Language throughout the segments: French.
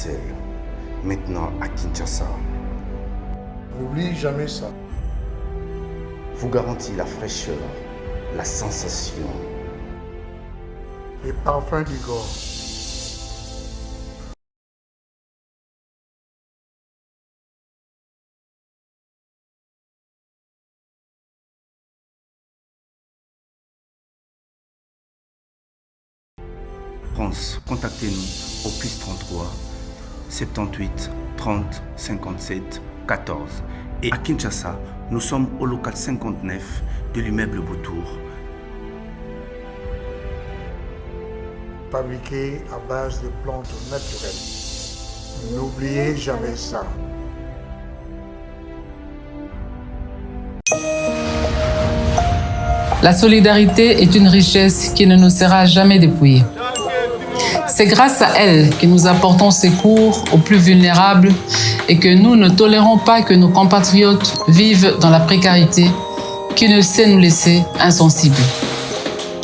Bruxelles, maintenant à Kinshasa. N'oublie jamais ça. Vous garantit la fraîcheur, la sensation. Les parfums d'Igor. France, contactez-nous au +33 78 30 57 14. Et à Kinshasa, nous sommes au local 59 de l'immeuble Boutour. Fabriqué à base de plantes naturelles. N'oubliez jamais ça. La solidarité est une richesse qui ne nous sera jamais dépouillée. C'est grâce à elle que nous apportons secours aux plus vulnérables et que nous ne tolérons pas que nos compatriotes vivent dans la précarité qui ne sait nous laisser insensibles.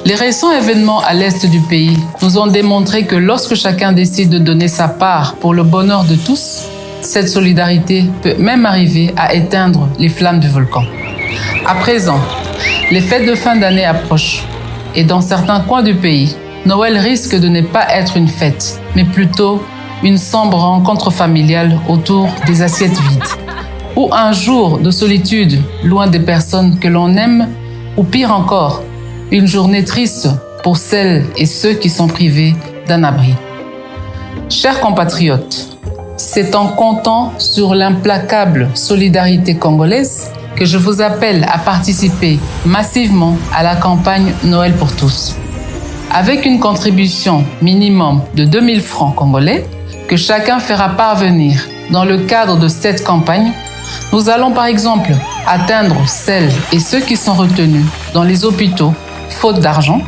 Les récents événements à l'est du pays nous ont démontré que lorsque chacun décide de donner sa part pour le bonheur de tous, cette solidarité peut même arriver à éteindre les flammes du volcan. À présent, les fêtes de fin d'année approchent et dans certains coins du pays, Noël risque de ne pas être une fête, mais plutôt une sombre rencontre familiale autour des assiettes vides. Ou un jour de solitude loin des personnes que l'on aime, ou pire encore, une journée triste pour celles et ceux qui sont privés d'un abri. Chers compatriotes, c'est en comptant sur l'implacable solidarité congolaise que je vous appelle à participer massivement à la campagne Noël pour tous. Avec une contribution minimum de 2000 francs congolais que chacun fera parvenir dans le cadre de cette campagne, nous allons par exemple atteindre celles et ceux qui sont retenus dans les hôpitaux faute d'argent,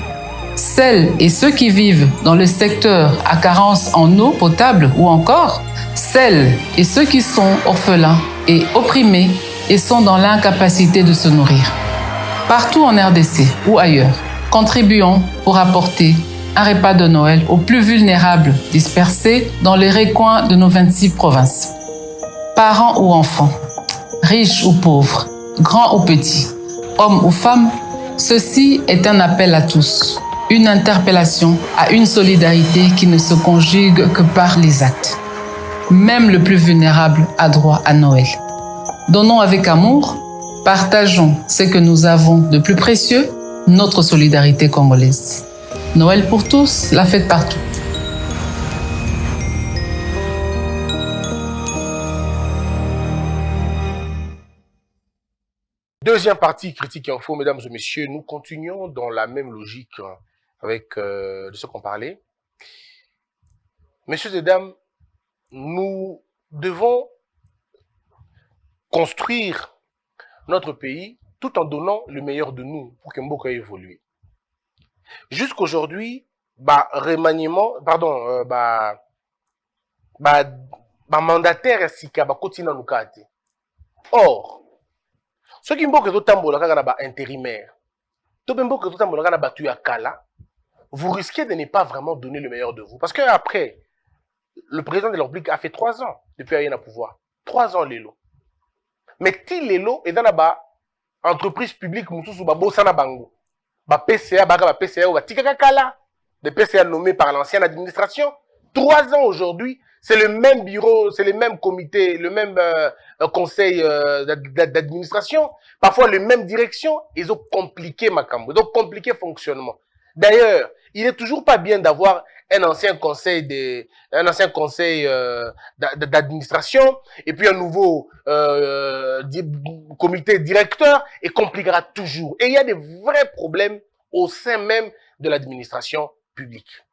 celles et ceux qui vivent dans le secteur à carence en eau potable ou encore celles et ceux qui sont orphelins et opprimés et sont dans l'incapacité de se nourrir. Partout en RDC ou ailleurs, contribuons pour apporter un repas de Noël aux plus vulnérables dispersés dans les recoins de nos 26 provinces. Parents ou enfants, riches ou pauvres, grands ou petits, hommes ou femmes, ceci est un appel à tous, une interpellation à une solidarité qui ne se conjugue que par les actes. Même le plus vulnérable a droit à Noël. Donnons avec amour, partageons ce que nous avons de plus précieux, notre solidarité congolaise. Noël pour tous, la fête partout. Deuxième partie, critique et info, mesdames et messieurs, nous continuons dans la même logique avec de ce qu'on parlait. Messieurs et dames, nous devons construire notre pays tout en donnant le meilleur de nous pour que Mboka évolue. Jusqu'aujourd'hui, remaniement, mandataire sika continue nous kate. Or, ceux qui Mboka totambola kaka intérimaire, to Mboka totambola kaka batu ya kala, vous risquez de ne pas vraiment donner le meilleur de vous parce que après, le président de la République a fait 3 ans depuis qu'il est au pouvoir. 3 ans l'élo. Mais ti l'élo est dans la entreprise publique mususu babosana bango. PCA, PCA, des PCA nommés par l'ancienne administration. 3 ans aujourd'hui, c'est le même bureau, c'est le même comité, le même conseil d'administration, parfois les mêmes directions. Ils ont compliqué Makambo, ils ont compliqué le fonctionnement. D'ailleurs, il n'est toujours pas bien d'avoir un ancien conseil d'administration et puis un nouveau comité directeur et compliquera toujours. Et il y a des vrais problèmes au sein même de l'administration publique.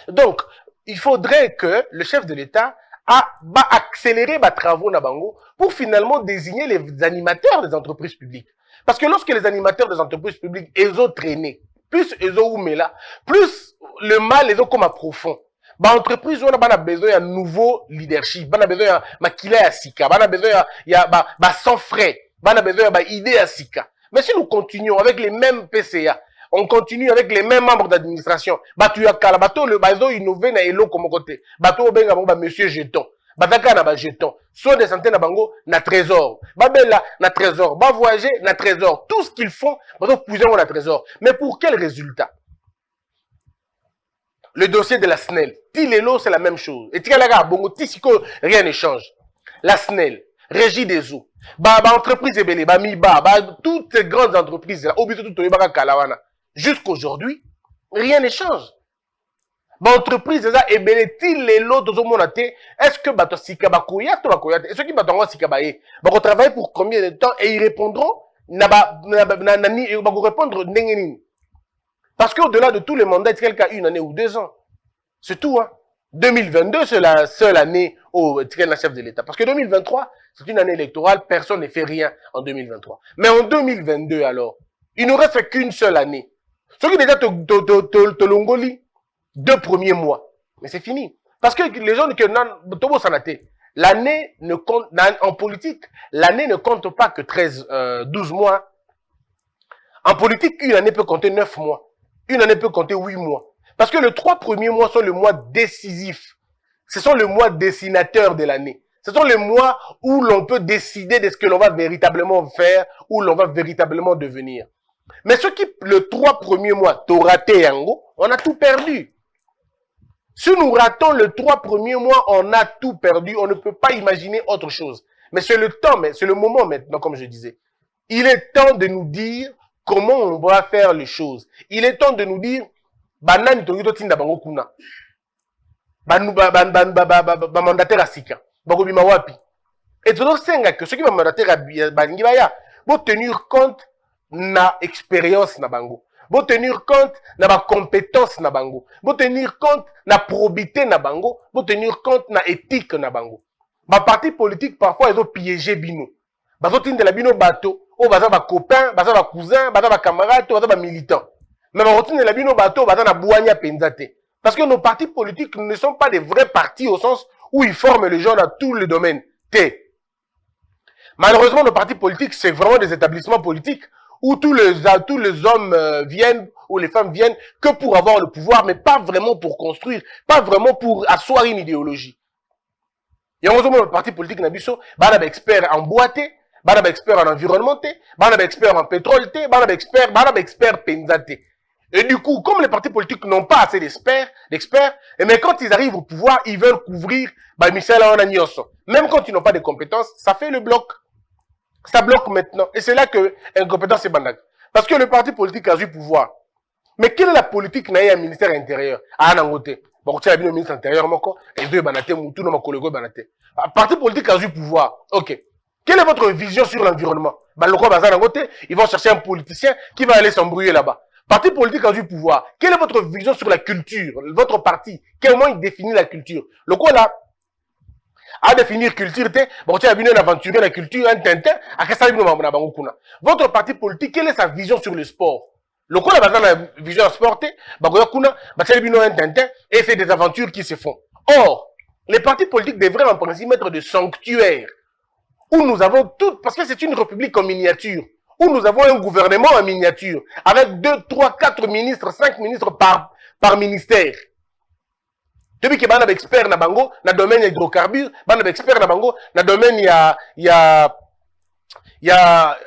Donc, il faudrait que le chef de l'État accélérer les travaux Nabango pour finalement désigner les animateurs des entreprises publiques. Parce que lorsque les animateurs des entreprises publiques, ils ont traîné, plus ils ont oumé plus le mal ils ont comme à profond. Entreprise, on a besoin d'un nouveau leadership, on a besoin d'un kila à sika, on a besoin d'un sans frais, on a besoin d'une idée à sika. Mais si nous continuons avec les mêmes PCA, on continue avec les mêmes membres d'administration. Batu ya kala, bato le bazo innové na elo comme côté. Bato benga ba monsieur jeton. Bataka na ba jeton. Soit des centaines na bango na trésor. Babella na trésor. Ba voyager na trésor. Tout ce qu'ils font, bato puiser na trésor. Mais pour quel résultat? Le dossier de la SNEL. Tilelo, c'est la même chose. Et Tikalaga, bongo, Tisiko, rien ne change. La SNEL, Régie des eaux. Entreprise Ebele, Miba, toutes ces grandes entreprises, là, jusqu'aujourd'hui, rien ne change. Entreprise, Ebele, Tilelo, est-ce que Bato Sika Bakoyate ou Bakoyate? Est-ce que Bato Sika Baye? Bako travailler pour combien de temps et ils répondront? Bako répondre Nengenin. Parce qu'au-delà de tous les mandats, c'est quelqu'un une année ou 2 ans. C'est tout, hein. 2022, c'est la seule année au chef de l'État. Parce que 2023, c'est une année électorale, personne ne fait rien en 2023. Mais en 2022, alors, il ne reste qu'une seule année. Ce qui déjà te longoli, 2 premiers mois. Mais c'est fini. Parce que les gens que l'année ne compte, en politique, l'année ne compte pas que 12 mois. En politique, une année peut compter 9 mois. Une année peut compter 8 mois. Parce que les 3 premiers mois sont les mois décisifs. Ce sont les mois dessinateurs de l'année. Ce sont les mois où l'on peut décider de ce que l'on va véritablement faire, où l'on va véritablement devenir. Mais ce qui, le 3 premiers mois, t'auras raté yango, on a tout perdu. Si nous ratons les 3 premiers mois, on a tout perdu. On ne peut pas imaginer autre chose. Mais c'est le temps, mais c'est le moment maintenant, comme je disais. Il est temps de nous dire comment on va faire les choses. Il est temps de nous dire, banani tongito tinda bango kuna. Mandataire asika. Bango bima wapi. Et tout senga que ceux qui va mandataire bangi baya, bo tenir compte na expérience na bango. Bo tenir compte na ba compétence na bango. Bo tenir compte na probité na bango. Bo tenir compte na éthique na bango. Ba parti politique parfois ils ont piégé bino. Bazo tinda la bino bateau. Oh, baza ba copain, baza ba cousin, baza ba camarade, baza ba militant. Mais ma routine de la bino bateau, baza na bouanya penzate. Parce que nos partis politiques ne sont pas des vrais partis au sens où ils forment les gens dans tous les domaines. Malheureusement, nos partis politiques, c'est vraiment des établissements politiques où tous les hommes viennent, où les femmes viennent que pour avoir le pouvoir, mais pas vraiment pour construire, pas vraiment pour asseoir une idéologie. Il y a un parti politique nabiso, bah on expert en boité, bah on expert en environnement, bah on expert en pétrole, bah on expert penzate. Et du coup, comme les partis politiques n'ont pas assez d'experts, mais quand ils arrivent au pouvoir, ils veulent couvrir, bah Michel Aonagnoso. Même quand ils n'ont pas de compétences, ça fait le bloc. Ça bloque maintenant. Et c'est là que l'incompétence est banale. Parce que le parti politique a eu pouvoir. Mais quelle est la politique n'a eu un ministère intérieur? Ah, Nangote. Bon, tu as vu le ministre intérieur, moko, et deux banate, moutou, non, ma collègue, banate. Parti politique a eu pouvoir. Ok. Quelle est votre vision sur l'environnement? Bah, le quoi, bazar, Nangote, ils vont chercher un politicien qui va aller s'embrouiller là-bas. Parti politique a eu pouvoir. Quelle est votre vision sur la culture? Votre parti, comment il définit la culture? Le quoi, là, à définir culture, bon, tu as vu une aventure, la culture, un tintin, à qu'est-ce que votre parti politique, quelle est sa vision sur le sport? Le quoi, la vision sport, bah, un tintin, et c'est des aventures qui se font. Or, les partis politiques devraient en principe être des sanctuaires, où nous avons tout, parce que c'est une république en miniature, où nous avons un gouvernement en miniature, avec 2, 3, 4 ministres, 5 ministres par ministère. Depuis que bana expert na bango na domaine hydrocarbures, bana expert na bango na domaine il y a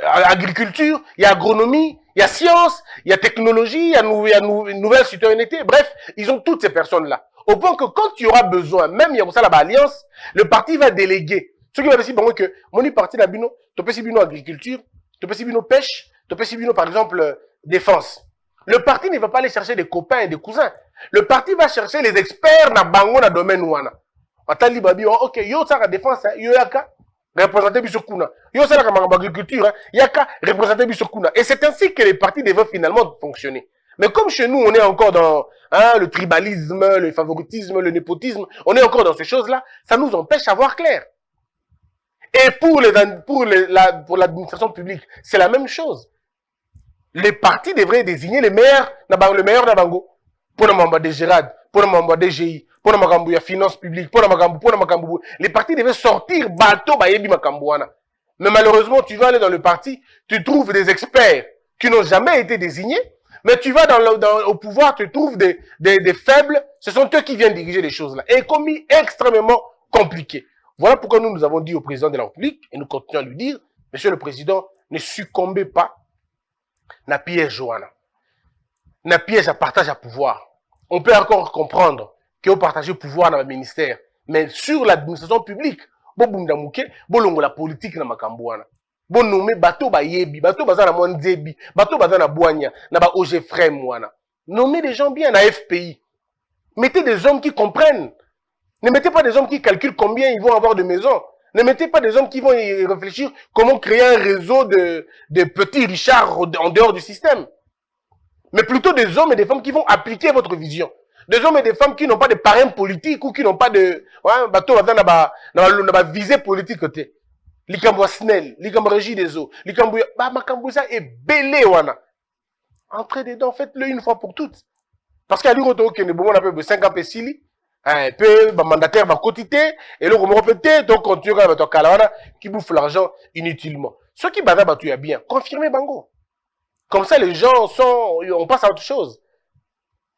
agriculture, il y a agronomie, il y a science, il y a technologie, il y a nouvelle citoyenneté. Bref, ils ont toutes ces personnes-là. Au point que quand il y aura besoin, même il y a ça la alliance, le parti va déléguer. Ce qui va dire bon que mon parti na bino, to pesi bino agriculture, to pesi bino pêche, to pesi bino par exemple défense. Le parti ne va pas aller chercher des copains et des cousins. Le parti va chercher les experts na bango na domaine wana. Atali babi, ok, yo ça la défense, yo yaka représenter bisokuna. Yo ça la agriculture, yaka représenter bisokuna. Et c'est ainsi que les partis devraient finalement fonctionner. Mais comme chez nous, on est encore dans le tribalisme, le favoritisme, le népotisme, on est encore dans ces choses-là, ça nous empêche à voir clair. Et pour l'administration publique, c'est la même chose. Les partis devraient désigner le meilleur Nabango. Pour le membre de Gérard, pour le membre de GI, pour le membre de finance publique, pour le membre les partis devaient sortir bateau bayebi makambouana. Mais malheureusement, tu vas aller dans le parti, tu trouves des experts qui n'ont jamais été désignés, Mais tu vas au pouvoir, tu trouves des faibles, ce sont eux qui viennent diriger les choses là. Et commis extrêmement compliqué. Voilà pourquoi nous avons dit au président de la République, et nous continuons à lui dire, Monsieur le Président, ne succombez pas na piège Joanna. Na piège à partage à pouvoir. On peut encore comprendre que vous partagez pouvoir dans le ministère, mais sur l'administration publique, bon bundamouke, bon longo la politique na makambouana. Bon nommé bateau ba yebi, bateau baza na mwanzebi, bateau baza na boanya, na ba OG frème wana. Nommez des gens bien à FPI. Mettez des hommes qui comprennent. Ne mettez pas des hommes qui calculent combien ils vont avoir de maisons. Ne mettez pas des hommes qui vont y réfléchir comment créer un réseau de petits Richards en dehors du système. Mais plutôt des hommes et des femmes qui vont appliquer votre vision. Des hommes et des femmes qui n'ont pas de parrain politique ou qui n'ont pas de bateau na visée politique côté. Likambo snell, likambo régie des eaux, likambo makambo ça est belé wana. Entrez dedans, faites-le une fois pour toutes. Parce qu'à l'Europe que ne bon on appelle 5 ans pesili, peu mandataire va quotité et le comment répéter donc continue avec ton kalawana qui bouffe l'argent inutilement. Ceux qui bada batu ya bien, confirmez bango. Comme ça les gens on passe à autre chose.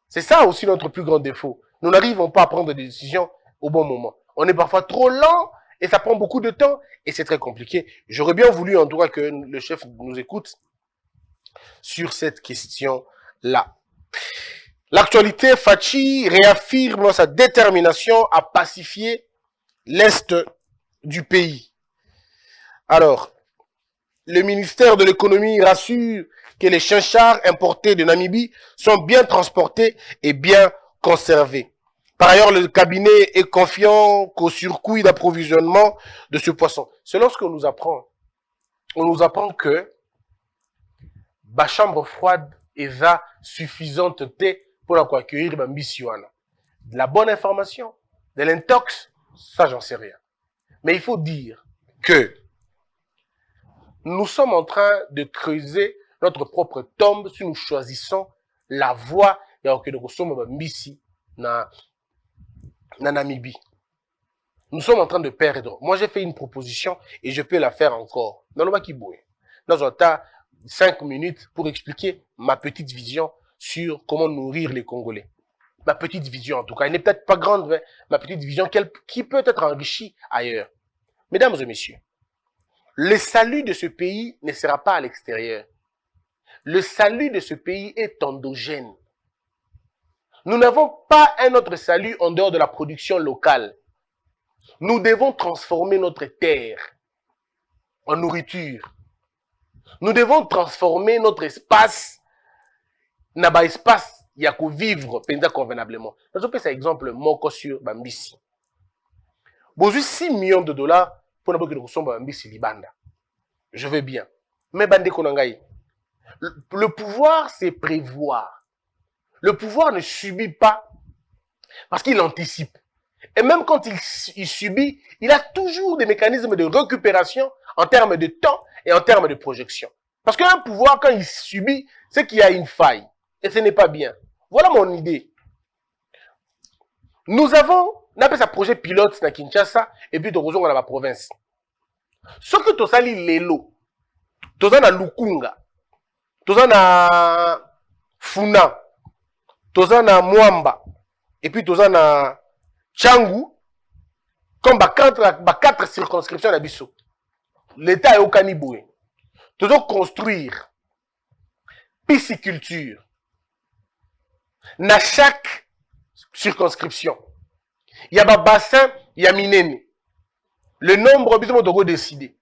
C'est ça aussi notre plus grand défaut. Nous n'arrivons pas à prendre des décisions au bon moment. On est parfois trop lent et ça prend beaucoup de temps et c'est très compliqué. J'aurais bien voulu en tout cas que le chef nous écoute sur cette question-là. L'actualité, Fachi réaffirme sa détermination à pacifier l'Est du pays. Alors, le ministère de l'économie rassure que les chinchards importés de Namibie sont bien transportés et bien conservés. Par ailleurs, le cabinet est confiant qu'au surcoût d'approvisionnement de ce poisson. C'est lorsqu'on nous apprend. On nous apprend que la chambre froide est suffisante pour accueillir Bambisiwana. De la bonne information, de l'intox, ça j'en sais rien. Mais il faut dire que nous sommes en train de creuser notre propre tombe si nous choisissons la voie de Bambisi na Namibie. Nous sommes en train de perdre. Moi, j'ai fait une proposition et je peux la faire encore. Dans le Makiboué. Dans un tas, 5 minutes pour expliquer ma petite vision sur comment nourrir les Congolais. Ma petite vision, en tout cas. Elle n'est peut-être pas grande, mais ma petite vision qui peut être enrichie ailleurs. Mesdames et messieurs, le salut de ce pays ne sera pas à l'extérieur. Le salut de ce pays est endogène. Nous n'avons pas un autre salut en dehors de la production locale. Nous devons transformer notre terre en nourriture. Nous devons transformer notre espace, naba espace, il y a qu'à vivre convenablement. Je peux faire exemple, mon sur Bambisi. Besoin 6 millions de dollars pour n'avoir que nous Bambisi Libanda. Je veux bien. Mais Bandé Konangaï. Le pouvoir, c'est prévoir. Le pouvoir ne subit pas parce qu'il anticipe. Et même quand il subit, il a toujours des mécanismes de récupération en termes de temps et en termes de projection. Parce qu'un pouvoir, quand il subit, c'est qu'il y a une faille. Et ce n'est pas bien. Voilà mon idée. Nous avons, on appelle ça projet pilote dans Kinshasa, et puis nous dans la province. Ce que tu sali Lelo, tu as na Lukunga, tu as na Funa, tu as na Mwamba, et puis tu as na Changu, comme 4 circonscriptions à Bissau. L'État est au Kaniboué. Nous devons construire pisciculture dans chaque circonscription. Il y a un bassin, il y a minene. Le nombre, nous devons décider.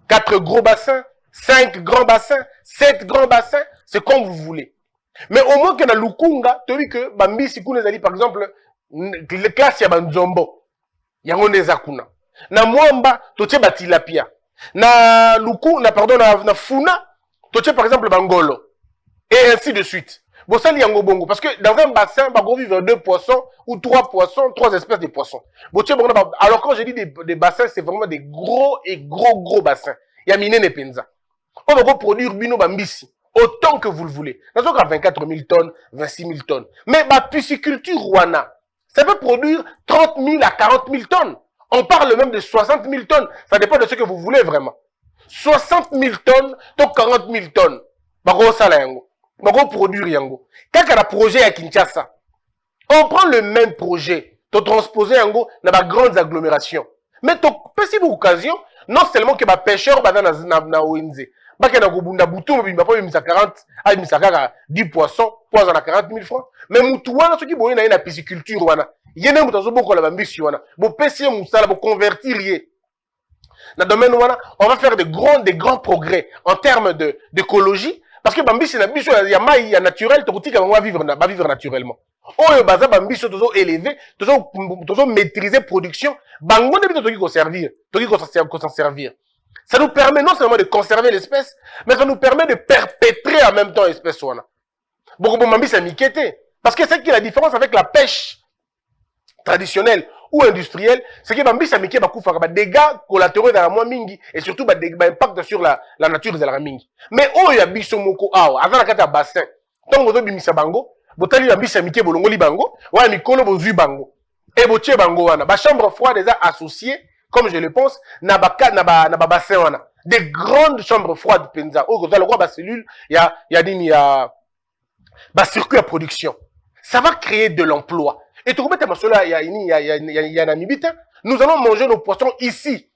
4 gros bassins, 5 grands bassins, 7 grands bassins, c'est comme vous voulez. Mais au moins que dans Lukunga, tu as vu que Bambisi Kounezali, par exemple, les classes, il y a Banzombo. Il y a Ngondezakuna. Na Mwamba, tu as Batilapia. Na Luku, na Funa, tu as par exemple Bangolo. Et ainsi de suite. Bon, ça, il y a un bongo. Parce que dans un bassin, il va vivre 2 poissons ou 3 poissons, 3 espèces de poissons. Bon, alors quand je dis des bassins, c'est vraiment des gros et gros bassins. Il y a Mine Penza. On va produire Bino Bambisi autant que vous le voulez. Dans ce cas, 24 000 tonnes, 26 000 tonnes. Mais ma pisciculture Rwanda, ça peut produire 30 000 à 40 000 tonnes. On parle même de 60 000 tonnes. Ça dépend de ce que vous voulez vraiment. 60 000 tonnes, donc 40 000 tonnes. Bah, gros salaire. bako produire yango. Kaka na projet à Kinshasa. On prend le même projet, to transposer yango dans ba grandes agglomérations. Mais to pesi bu occasion, non seulement que ba pêcheur ba na ONZ. Ba ke na kobunda butu bimba po bimisa 40, a bimisa kaka 10 poissons, poisson à 40 000 francs. Mais mutu wana soki boye na pisciculture wana. Yene mutu zo boko la bambisi wana. Bo pesi musala bo convertir ye. Dans le domaine wana, on va faire des grands progrès en termes d'écologie parce que bambisi na biso ya mai ya naturel to kutika ba vivre naturellement. Oyo baza bambiso tozo élever, tozo maîtriser production, bango de toki ko servir, ko s'en servir. Ça nous permet non seulement de conserver l'espèce, mais ça nous permet de perpétrer en même temps l'espèce wana. Beaucoup de bambisa mikete parce que c'est qui la différence avec la pêche traditionnelle ou industrielle, c'est que bambisa mikete ba kufa ba dégâts collatéraux dans la moins mingi et surtout ba impact sur la nature de la mingi. Mais oyo ya biso moko awa, avant la kata bassin, tant que bimisa bango botali bambisa mike bolongoli bango wa mikolo bozui bango et botie bango wana ba chambre froide déjà associée comme je le pense na ba bassin wana des grandes chambres froides penza o ko zalo ba cellule ya dini ya ba circuit à production, ça va créer de l'emploi et tout mettre masola ya Namibita, nous allons manger nos poissons ici.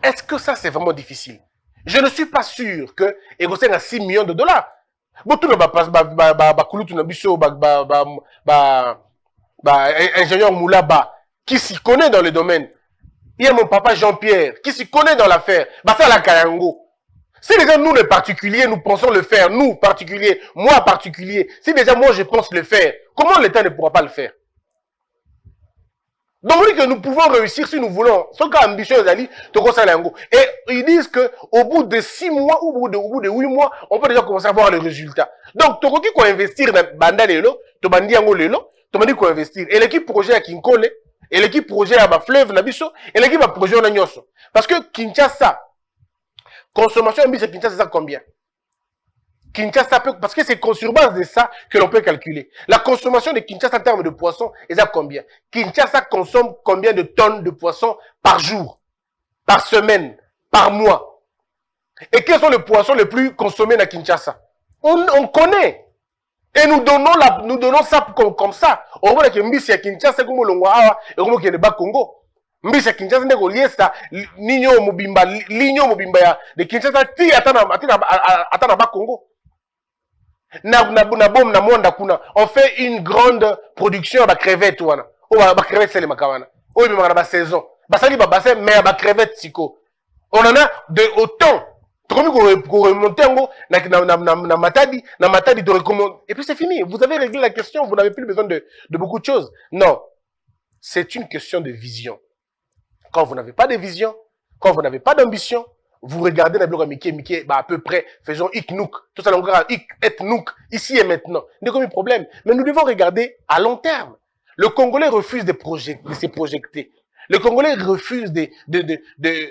Est-ce que ça c'est vraiment difficile? Je ne suis pas sûr que égosen à 6 millions de dollars. Botu na ba kulutu na biso ingénieur Moulaba qui s'y connaît dans le domaine. Il y a mon papa Jean-Pierre qui s'y connaît dans l'affaire. Bah ça la Kayango. Si déjà nous les particuliers nous pensons le faire, nous particuliers, moi particulier, si déjà moi je pense le faire, comment l'État ne pourra pas le faire? Donc on dit que nous pouvons réussir si nous voulons. Ce cas ambitieux Ali, et ils disent que au bout de 6 mois ou au bout de 8 mois, on peut déjà commencer à voir les résultats. Donc tu dis qu'on investir dans Banda Lelo, tu bandi Yango Lelo, tu m'as dit qu'on investir. Et l'équipe projet à Kinkole, et l'équipe projet à Fleuve Nabiso, et l'équipe à projet à Nyoso. Parce que Kinshasa, consommation de Kinshasa, c'est combien? Kinshasa peut, parce que c'est sur base de ça que l'on peut calculer. La consommation de Kinshasa en termes de poissons, est à combien? Kinshasa consomme combien de tonnes de poissons par jour, par semaine, par mois? Et quels sont les poissons les plus consommés à Kinshasa? On connaît. Et nous donnons ça comme ça. On voit que Mbisi à Kinshasa, comme Longwa, et comme qu'il y a le Congo. Mbisi à Kinshasa, n'est pas ça. L'Igno Mobimba de Kinshasa, atana Congo. On fait une grande production à crevette wana. O ba crevette c'est les makawana. O bi mangana ba saison. Ba sali ba bassin mais ba crevette siko. On en a de autant. Comme qu'on remonter na Matadi de recommande. Et puis c'est fini. Vous avez réglé la question, vous n'avez plus besoin de beaucoup de choses. Non. C'est une question de vision. Quand vous n'avez pas de vision, quand vous n'avez pas d'ambition, vous regardez la bloc Mickey, à peu près, faisons ik-nouk, tout ça, ik-et-nouk, ici et maintenant. Il n'y a pas de problème. Mais nous devons regarder à long terme. Le Congolais refuse de se projeter. Le Congolais refuse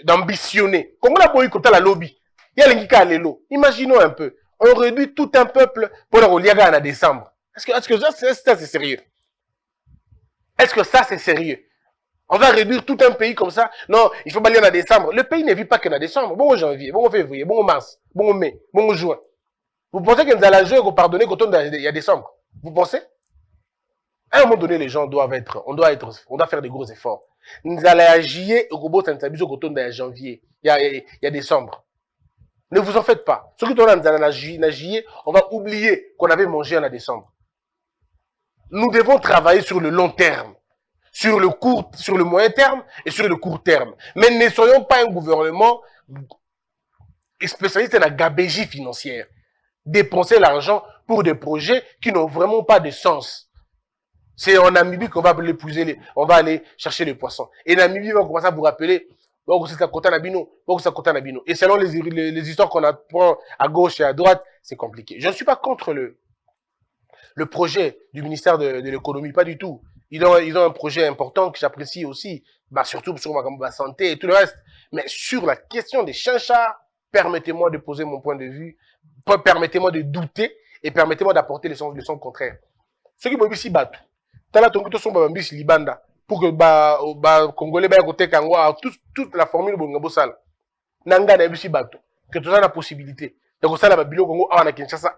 d'ambitionner. Congolais a côté la lobby. Il y a l'ingika lelo. Imaginons un peu. On réduit tout un peuple pour le relier en décembre. Est-ce que ça c'est sérieux? Est-ce que ça c'est sérieux? On va réduire tout un pays comme ça. Non, il faut balayer en décembre. Le pays ne vit pas que en décembre. Bon janvier, bon février, bon mars, bon mai, bon juin. Vous pensez que nous allons jouer et pardonner quand on est à décembre? Vous pensez? À un moment donné, les gens on doit faire des gros efforts. Nous allons agir et au quand on est à janvier, il y a décembre. Ne vous en faites pas. Ce que nous allons agir, on va oublier qu'on avait mangé en décembre. Nous devons travailler sur le long terme. Sur le moyen terme et sur le court terme. Mais ne soyons pas un gouvernement spécialiste dans la gabégie financière. Dépenser l'argent pour des projets qui n'ont vraiment pas de sens. C'est en Namibie qu'on va aller chercher les poissons. Et Namibie va commencer à vous rappeler, et selon les histoires qu'on apprend à gauche et à droite, c'est compliqué. Je ne suis pas contre le projet du ministère de l'économie, pas du tout. Ils ont un projet important que j'apprécie aussi, surtout sur ma santé et tout le reste. Mais sur la question des chinchards, permettez-moi de poser mon point de vue, permettez-moi de douter et permettez-moi d'apporter le sens contraire. Ceux qui m'ont ici battu, pour que Congolais toute la formule de Sal, Nanga na ici battu, que tout ça a la possibilité. Donc, ça, là, Kinshasa,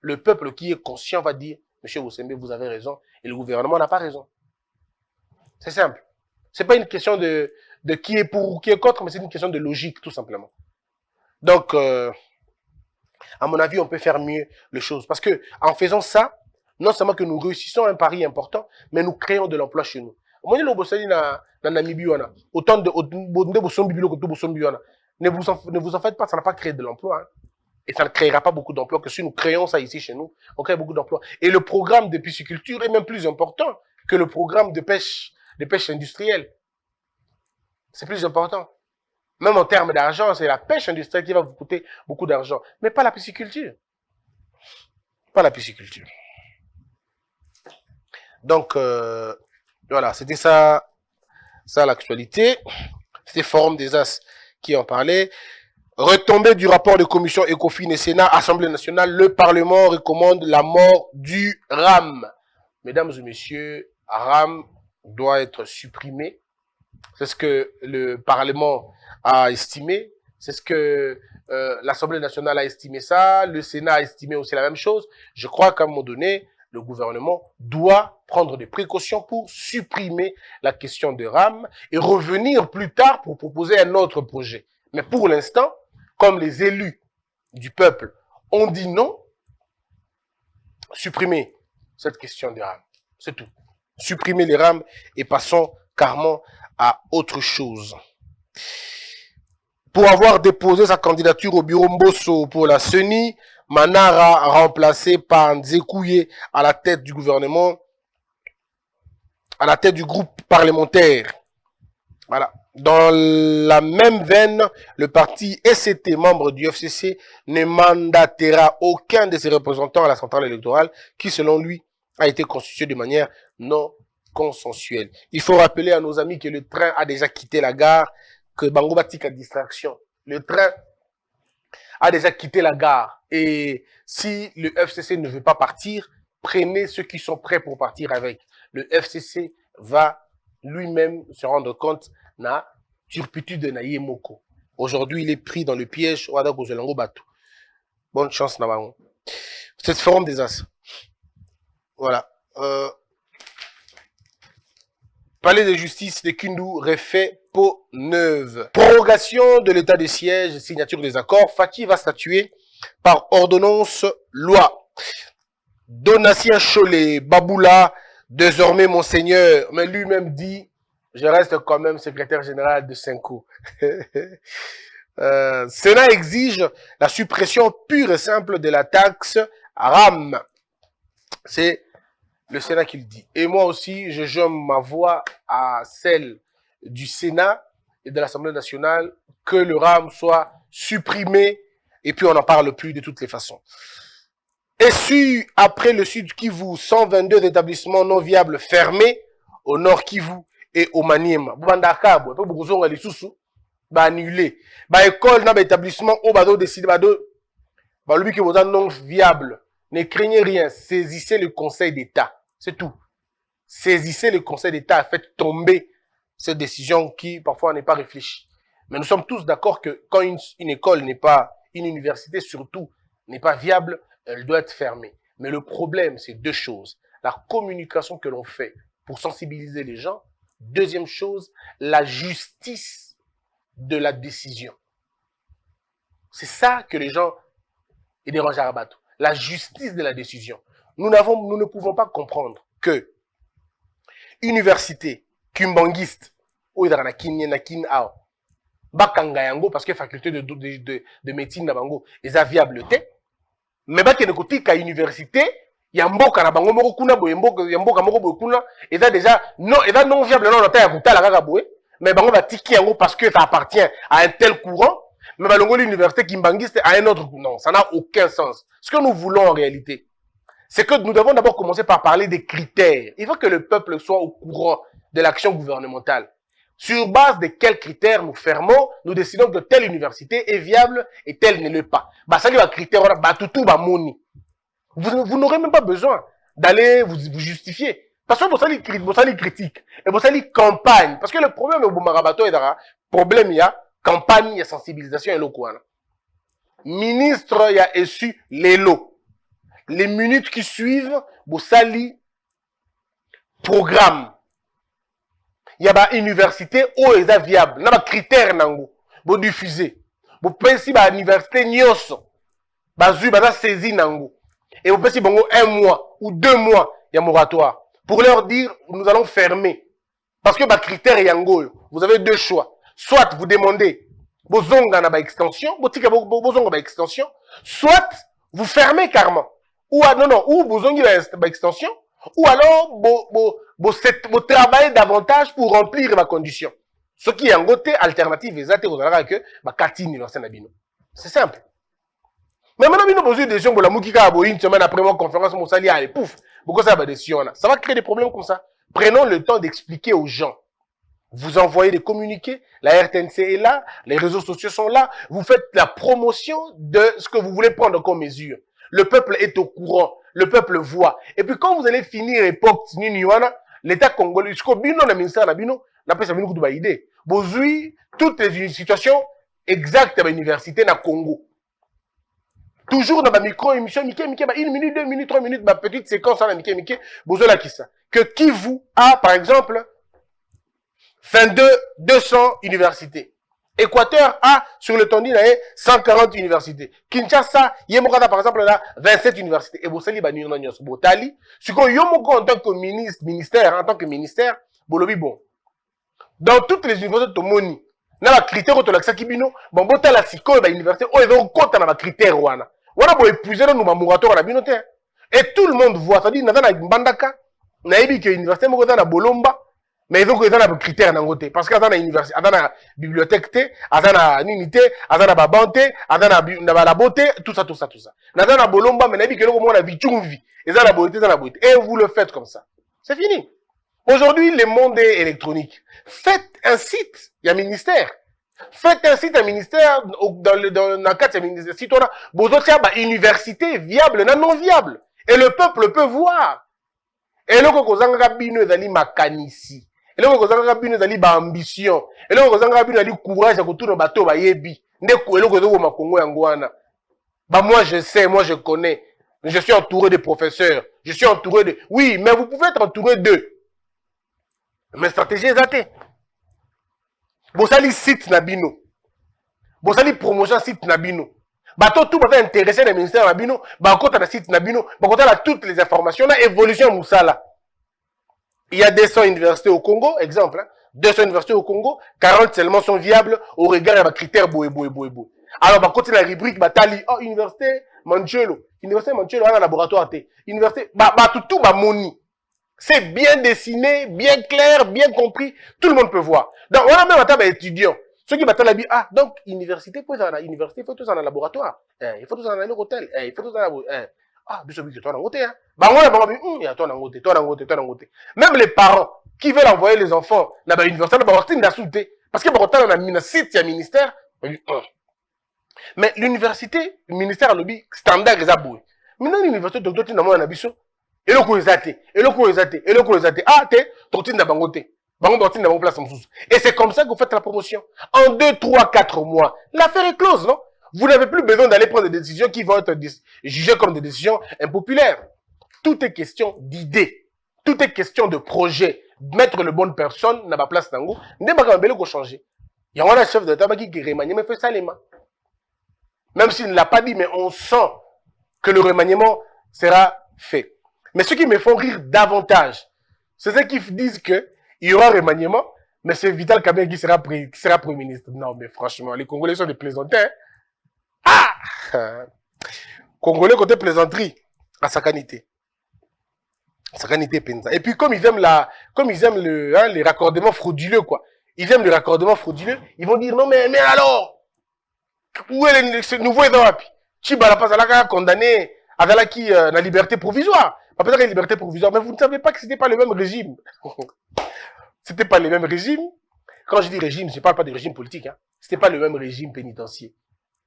le peuple qui est conscient va dire, Monsieur Bosembe, vous avez raison, et le gouvernement n'a pas raison. C'est simple. C'est pas une question de qui est pour ou qui est contre, mais c'est une question de logique, tout simplement. Donc, à mon avis, on peut faire mieux les choses. Parce que, en faisant ça, non seulement que nous réussissons un pari important, mais nous créons de l'emploi chez nous. Autant de ne vous en faites pas, ça n'a pas créé de l'emploi. Hein. Et ça ne créera pas beaucoup d'emplois que si nous créons ça ici chez nous, on crée beaucoup d'emplois. Et le programme de pisciculture est même plus important que le programme de pêche industrielle. C'est plus important. Même en termes d'argent, c'est la pêche industrielle qui va vous coûter beaucoup d'argent. Mais pas la pisciculture. Pas la pisciculture. Donc, voilà, c'était ça l'actualité. C'était Forum des As qui en parlait. Retombée du rapport de commission ECOFIN et Sénat, Assemblée nationale, le Parlement recommande la mort du RAM. Mesdames et messieurs, RAM doit être supprimé. C'est ce que le Parlement a estimé. C'est ce que l'Assemblée nationale a estimé ça. Le Sénat a estimé aussi la même chose. Je crois qu'à un moment donné, le gouvernement doit prendre des précautions pour supprimer la question de RAM et revenir plus tard pour proposer un autre projet. Mais pour l'instant, comme les élus du peuple ont dit non, supprimez cette question de RAM. C'est tout. Supprimez les RAM et passons carrément à autre chose. Pour avoir déposé sa candidature au bureau Mbosso pour la CENI, Manara remplacé par Nzekouye à la tête du gouvernement, à la tête du groupe parlementaire. Voilà. Dans la même veine, le parti SCT, membre du FCC, ne mandatera aucun de ses représentants à la centrale électorale qui, selon lui, a été constitué de manière non consensuelle. Il faut rappeler à nos amis que le train a déjà quitté la gare, que Bango Batik a distraction. Le train a déjà quitté la gare. Et si le FCC ne veut pas partir, prenez ceux qui sont prêts pour partir avec. Le FCC va lui-même se rendre compte na turpitude de Naye Moko. Aujourd'hui, il est pris dans le piège. Bonne chance, Nabango. C'est le Forum des As. Voilà. Palais de justice de Kindu refait peau neuve. Prorogation de l'état de siège, signature des accords. Faki va statuer par ordonnance loi. Donatien Cholet, Baboula, désormais monseigneur, mais lui-même dit, je reste quand même secrétaire général de Senko. Sénat exige la suppression pure et simple de la taxe RAM. C'est le Sénat qui le dit. Et moi aussi, je joins ma voix à celle du Sénat et de l'Assemblée nationale que le RAM soit supprimé et puis on n'en parle plus de toutes les façons. Et si, après le Sud Kivu, 122 établissements non viables fermés au Nord Kivu et au Maniema. Bubandakabwe, peu beaucoup sont les sous annulés. École, n'a établissement au bado décidé bado. Lui qui vous non viable. Ne craignez rien. Saisissez le Conseil d'État. C'est tout. Saisissez le Conseil d'État. Faites tomber cette décision qui, parfois, n'est pas réfléchie. Mais nous sommes tous d'accord que quand une école n'est pas, une université surtout, n'est pas viable, elle doit être fermée. Mais le problème, c'est deux choses. La communication que l'on fait pour sensibiliser les gens. Deuxième chose, la justice de la décision. C'est ça que les gens dérangent à Rabato. La justice de la décision. Nous ne pouvons pas comprendre que université, kumbangiste, ou parce que faculté de médecine na bango, ils ont viabilité. Mais ba kene kotika ka université, ya mboka na bango moko kuna boye mboka moko boye kuna, eza déjà non viable non ta ya kutala kaka boye, mais bango ba tiki yango parce que ça appartient à un tel courant, mais balongo l'université kimbangiste à un autre non, ça n'a aucun sens. Ce que nous voulons en réalité, c'est que nous devons d'abord commencer par parler des critères. Il faut que le peuple soit au courant de l'action gouvernementale. Sur base de quels critères nous fermons, nous décidons que telle université est viable et telle ne l'est pas. Bah, ça, les critères, vous n'aurez même pas besoin d'aller vous justifier. Parce que vous allez critique et vous allez campagne. Parce que le problème au Boumarabato est problème, il y a campagne, il y a sensibilisation et l'eau. ministre y a essu les lots. Les minutes qui suivent, vous sali programme. Il y a une université où est viable. Il y a des critères vous diffuser. Vous pouvez si une université nyonso. Vous saisi nango. Et vous pouvez si un mois ou 2 mois, il y a moratoire. Pour leur dire, nous allons fermer. Parce que les critères yango, vous avez 2 choix. Soit vous demandez vos ongles en extension, extension, soit vous fermez carrément. Ou non, ou vos ongles en extension, ou alors vous travaillez davantage pour remplir ma condition. Ce qui est en côté alternative, c'est simple. Mais maintenant, nous avons besoin de gens pour une semaine après ma conférence, mon salaire, allez, pouf, pourquoi ça va décision? Ça va créer des problèmes comme ça. Prenons le temps d'expliquer aux gens. Vous envoyez des communiqués, la RTNC est là, les réseaux sociaux sont là, vous faites la promotion de ce que vous voulez prendre comme mesure. Le peuple est au courant, le peuple voit. Et puis quand vous allez finir l'époque, l'État congolais, jusqu'au bino, le ministère de bino, n'a pas beaucoup de idée. Vous avez toutes les situations exactes à l'université na Congo. Toujours dans ma micro-émission, 1 minute, 2 minutes, 3 minutes, ma petite séquence dans Mickey, vous avez qui ça. Que Kivu a, par exemple, 200 universités. Équateur a, sur le Tondi, 140 universités. Kinshasa, Yemokata, par exemple, là, 27 universités. Et vous savez, Botali, ce que Yomoko en tant que ministère, Bolobi bon. Dans toutes les universités de Moni, na ba critère to laksa kibino bon bota la siko ba université o ezo kota na ba critère wana bo épuiser no ma moratoire na bino te et tout le monde voit ça dit na mbandaka na yebi que université moko na bolomba mais ezo ko na ba critère na ngote parce que na université na bibliothèque te na unité na ba banté na ba laboté tout ça na bolomba mais na yebi que loko mo na vichumvi eza na beauté et vous le faites comme ça c'est fini. Aujourd'hui, le monde est électronique. Faites un site, il y a un ministère. Faites un site, un ministère, dans le cadre de ministère, site, on a, une université viable, non viable. Et le peuple peut voir. Et le kozanga bino ezali makanisi. Et le kozanga bino ezali ba ambition. Et le kozanga bino ezali courage ya kotuna bato ba yebi. Ndeko eloko zo ma Congo yangwana. Bah moi je sais, moi je connais. Je suis entouré de professeurs. Je suis entouré de... Oui, mais vous pouvez être entouré d'eux. Mais stratégie est zatée. Bosali site nabino. Bosali promotion site nabino. Bato tout va intéresser le ministère nabino. Bakota na site nabino. Bakota la toutes les informations. Na évolution moussala. Il y a 200 universités au Congo, exemple. Hein? 200 universités au Congo. 40 seulement sont viables au regard des critères boé. Alors, bakota la rubrique batali. Oh, université Manchelo. Université Manchelo a un laboratoire T. Université, tout moni. C'est bien dessiné, bien clair, bien compris. Tout le monde peut voir. Donc, on a même un tas d'étudiants. Ceux qui battent la vie, ah, donc, université, il faut tous en un laboratoire. Il faut tous en un hôtel. Il faut tous en un, ah, bien sûr, toi, en côté, hein. Il y a toi, en côté. Même les parents qui veulent envoyer les enfants dans l'université, parce que, on a mis un site, il y a un ministère. Mais l'université, le ministère a lobby standard, les aboués. Maintenant, l'université, docteur, tu n'as pas un abisso. Et le coup est athée. Ah, t'es, tortine n'a bangote. Tortine n'a pas place en sous. Et c'est comme ça que vous faites la promotion. En 2, 3, 4 mois, l'affaire est close, non? Vous n'avez plus besoin d'aller prendre des décisions qui vont être jugées comme des décisions impopulaires. Tout est question d'idées. Tout est question de projet. Mettre le bonne personne n'a pas place d'ango. N'est pas comme qu'on changer. Il y a un chef de l'État qui remanie, mais fait ça les mains. Même s'il ne l'a pas dit, mais on sent que le remaniement sera fait. Mais ceux qui me font rire davantage, c'est ceux qui disent qu'il y aura remaniement, mais c'est Vital Kamerhe qui sera Premier ministre. Non, mais franchement, les Congolais sont des plaisantins. Ah! Congolais côté plaisanterie, à Sakanité. Sakanité Penza. Et puis, comme ils aiment les raccordements frauduleux, quoi. Ils aiment les raccordements frauduleux, ils vont dire, non, mais alors, où est ce nouveau Edawapi? Chibala pas condamné avec la liberté provisoire. Peut-être la liberté provisoire, mais vous ne savez pas que c'était pas le même régime. C'était pas le même régime. Quand je dis régime, je ne parle pas de régime politique, hein. C'était pas le même régime pénitentiaire.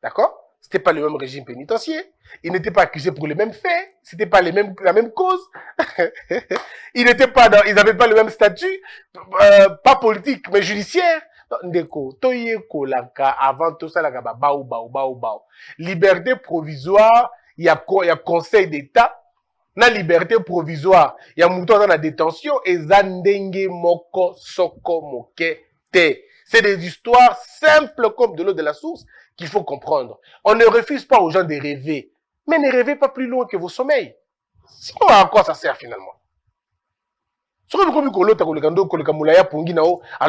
D'accord? C'était pas le même régime pénitentiaire. Ils n'étaient pas accusés pour les mêmes faits. C'était pas la même cause. Ils n'avaient pas le même statut, pas politique, mais judiciaire. Ndeko, toye kolaka avant tout ça, la bao. Liberté provisoire, il y a conseil d'État. Na liberté provisoire, il y a mouton dans la détention et zandenge moko soko moke te. C'est des histoires simples comme de l'eau de la source qu'il faut comprendre. On ne refuse pas aux gens de rêver, mais ne rêvez pas plus loin que vos sommeils. Sinon, à quoi ça sert finalement? Alors,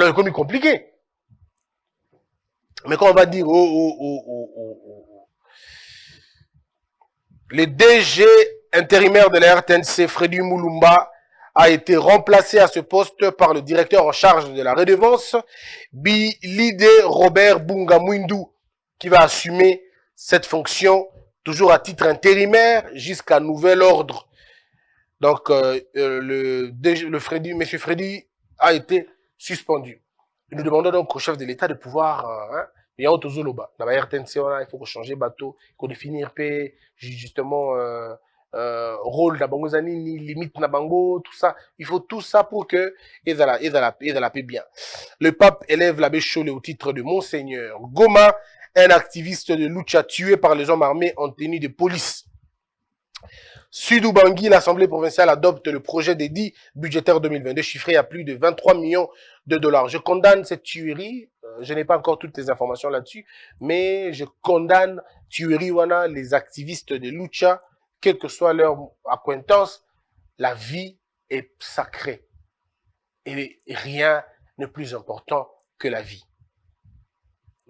c'est comme compliqué. Mais quand on va dire, le DG intérimaire de la RTNC, Freddy Moulumba, a été remplacé à ce poste par le directeur en charge de la redevance, Bilide Robert Bunga Mwindu, qui va assumer cette fonction toujours à titre intérimaire jusqu'à nouvel ordre. Donc, monsieur Freddy a été suspendu. Nous demandons donc au chef de l'État de pouvoir, il y a autre zoloba. Dans la RTNC, il faut changer bateau, il faut définir justement rôle d'Abangozani, limite Nabango, tout ça. Il faut tout ça pour que ils la paix bien. Le pape élève l'abbé Cholé au titre de Monseigneur. Goma, un activiste de Lucha tué par les hommes armés en tenue de police. Sud-Ubangui, l'Assemblée provinciale adopte le projet d'édit budgétaire 2022 chiffré à plus de 23 millions de dollars. Je condamne cette tuerie. Je n'ai pas encore toutes les informations là-dessus, mais je condamne tuerie wana les activistes de Lucha, quelle que soit leur acquaintance. La vie est sacrée et rien n'est plus important que la vie.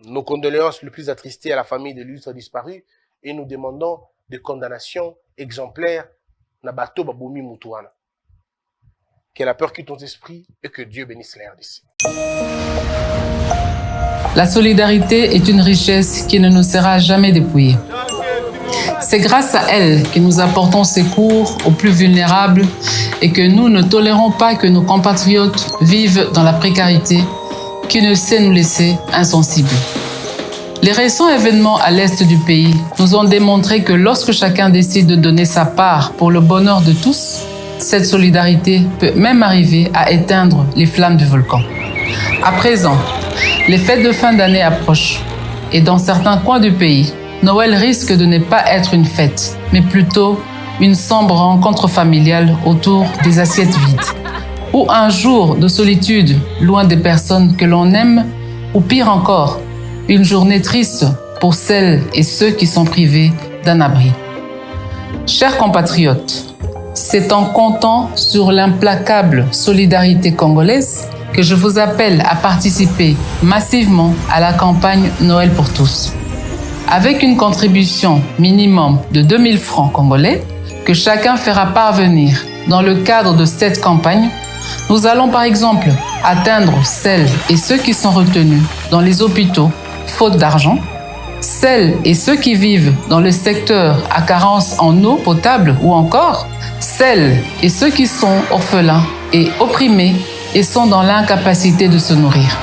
Nos condoléances les plus attristées à la famille de l'illustre disparu et nous demandons des condamnations exemplaires na bateau babomi mutuana. Que la peur quitte ton esprit et que Dieu bénisse la RDC. La solidarité est une richesse qui ne nous sera jamais dépouillée. C'est grâce à elle que nous apportons secours aux plus vulnérables et que nous ne tolérons pas que nos compatriotes vivent dans la précarité qui ne sait nous laisser insensibles. Les récents événements à l'est du pays nous ont démontré que lorsque chacun décide de donner sa part pour le bonheur de tous, cette solidarité peut même arriver à éteindre les flammes du volcan. À présent, les fêtes de fin d'année approchent et dans certains coins du pays, Noël risque de ne pas être une fête, mais plutôt une sombre rencontre familiale autour des assiettes vides. Ou un jour de solitude loin des personnes que l'on aime, ou pire encore, une journée triste pour celles et ceux qui sont privés d'un abri. Chers compatriotes, c'est en comptant sur l'implacable solidarité congolaise que je vous appelle à participer massivement à la campagne Noël pour tous. Avec une contribution minimum de 2000 francs congolais que chacun fera parvenir dans le cadre de cette campagne, nous allons par exemple atteindre celles et ceux qui sont retenus dans les hôpitaux faute d'argent, celles et ceux qui vivent dans le secteur à carence en eau potable ou encore celles et ceux qui sont orphelins et opprimés et sont dans l'incapacité de se nourrir.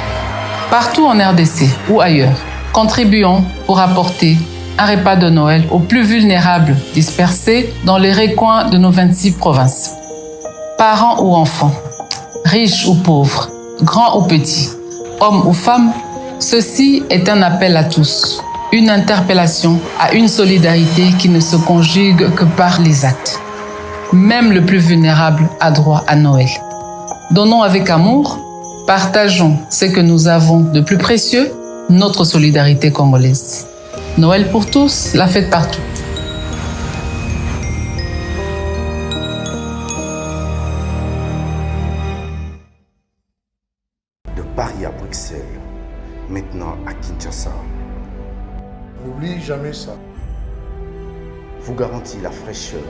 Partout en RDC ou ailleurs, contribuons pour apporter un repas de Noël aux plus vulnérables dispersés dans les recoins de nos 26 provinces. Parents ou enfants, riches ou pauvres, grands ou petits, hommes ou femmes, ceci est un appel à tous, une interpellation à une solidarité qui ne se conjugue que par les actes. Même le plus vulnérable a droit à Noël. Donnons avec amour, partageons ce que nous avons de plus précieux, notre solidarité congolaise. Noël pour tous, la fête partout. De Paris à Bruxelles, maintenant à Kinshasa, N'oublie jamais ça. vous garantit la fraîcheur,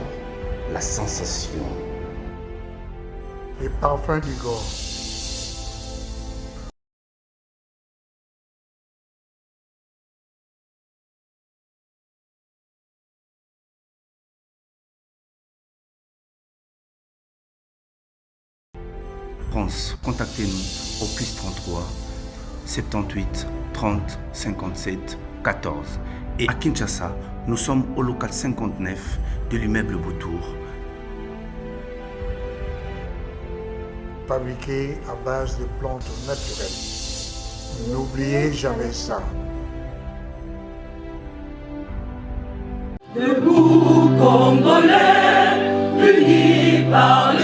la sensation, Les parfums du Gore. France, contactez-nous au plus 33 78 30 57 14. Et à Kinshasa, nous sommes au local 59 de l'immeuble Boutour. Fabriqué à base de plantes naturelles. N'oubliez jamais ça. Debout, Congolais, unis par le